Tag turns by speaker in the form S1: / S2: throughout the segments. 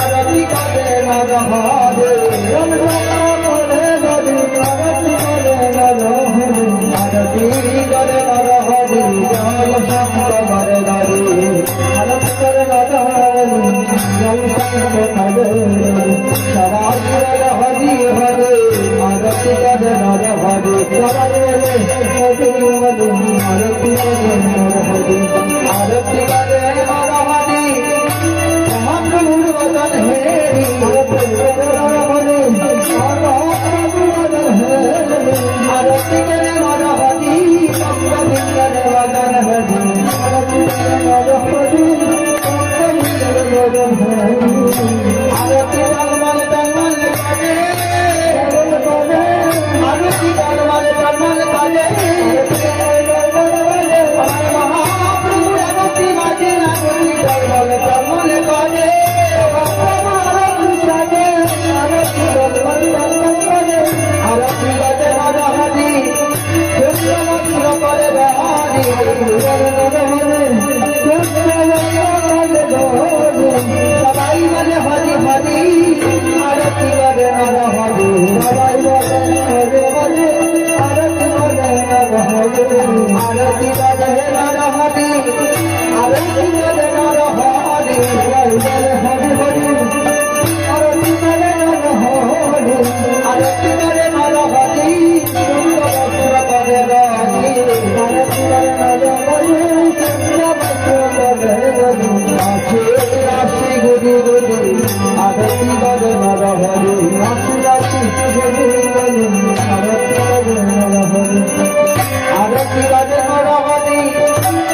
S1: আরতি করে নর হরে আরতি করে নর হরে জল শঙ্কর ধরে আরতি করে নর হরে জল শঙ্কর ধরে সবাই হরি হরে আরতি করে নর হরে সবাই হরি হরে আরতি করে নর হরে আরতি করে নর হরে মহাপ্রভুর বদন হেরি আরতি করে নর হরে আরতি করে নর হরি শঙ্কর বদন হরি আরতি করে নর হরি শঙ্কর বদন হরি আরতি তলমল তলমল করে আরতি তলমল তলমল করে আমার মহাপ্রভু আরতি মাঝে আরতি তলমল তলমল করে আরতি বাজে নর হরি চন্দ্রমন্ত্র করে হরি সবাই বলে হরি হরি আরতি করে নর হরি সবাই বলে হরি হরি আরতি করে নর হরি আরতি বাজে নর হরি আরতি করে নর হরি সবাই বলে হরি হরি আরতি করে নর হরি আরতি করে নর হরি চন্দ্রমন্ত্র করে হরি আরতি করে নর হরি চন্দ্রমন্ত্র করে হরি রাশি গুরি গুরি আরতি করে নর হরি রাশি গুরি গুরি আরতি করে নর হরি আরতি করে নর হরি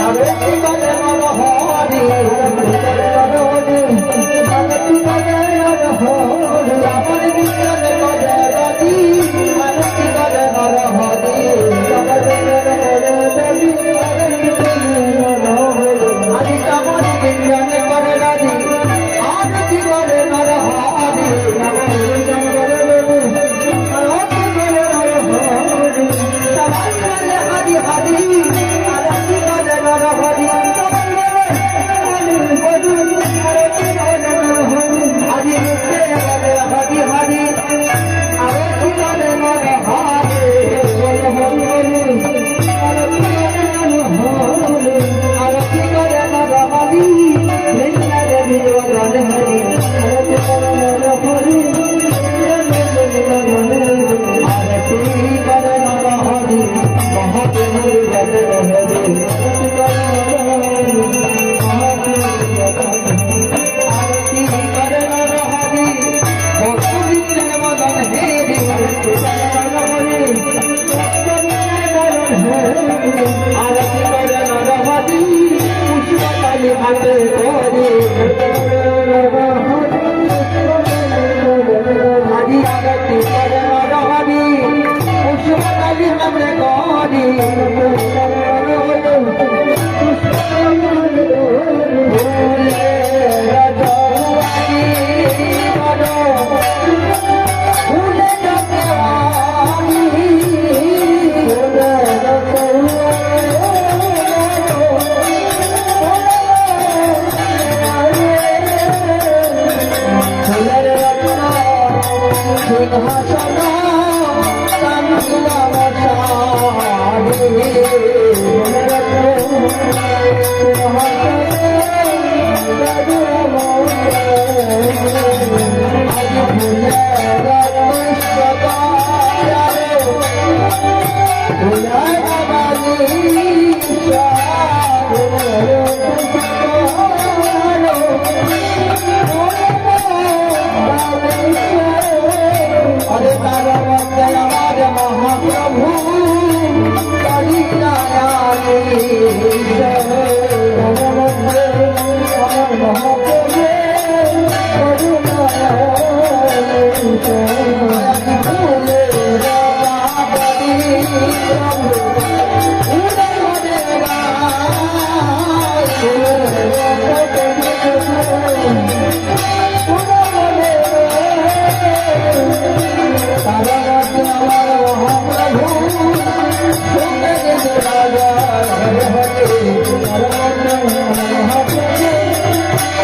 S1: আরতি করে নর হরি আরতি করে নর হরি আরতি করে নর হরি আমার বিজ্ঞান করে রাজি আরতি করে নর হরি আদি আমার বিজ্ঞান করে রাজি আরতি করে নর হরি আরতি করে নর হরি সবাই বলে হরি হরি আরতি করে নর হরি সবাই বলে হরি হরি আরতি করে নর হরি আদি মুক্তে বলে হরি হরি আরতি করে নর হরি আরতি করে নর হরি বৃন্দারে বিজোদন হরি আরতি করে নর হরি আরতি করে নর হরি মহাপ্রভুর বদন হরি আরতি করে নর হরি আরতি করে নর হরি ভক্তবৃন্দের বদন হেরি আরতি করে নর হরি আরতি করে নর হরি পুষ্পকালি হাতে করি হরি আরতি করে নর হরি পুষ্পকালি হাতে করি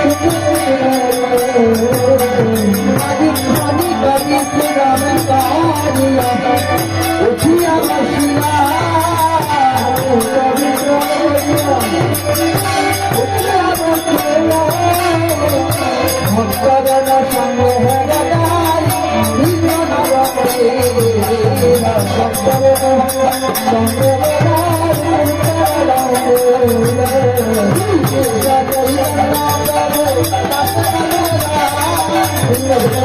S2: Thank you.
S1: Hare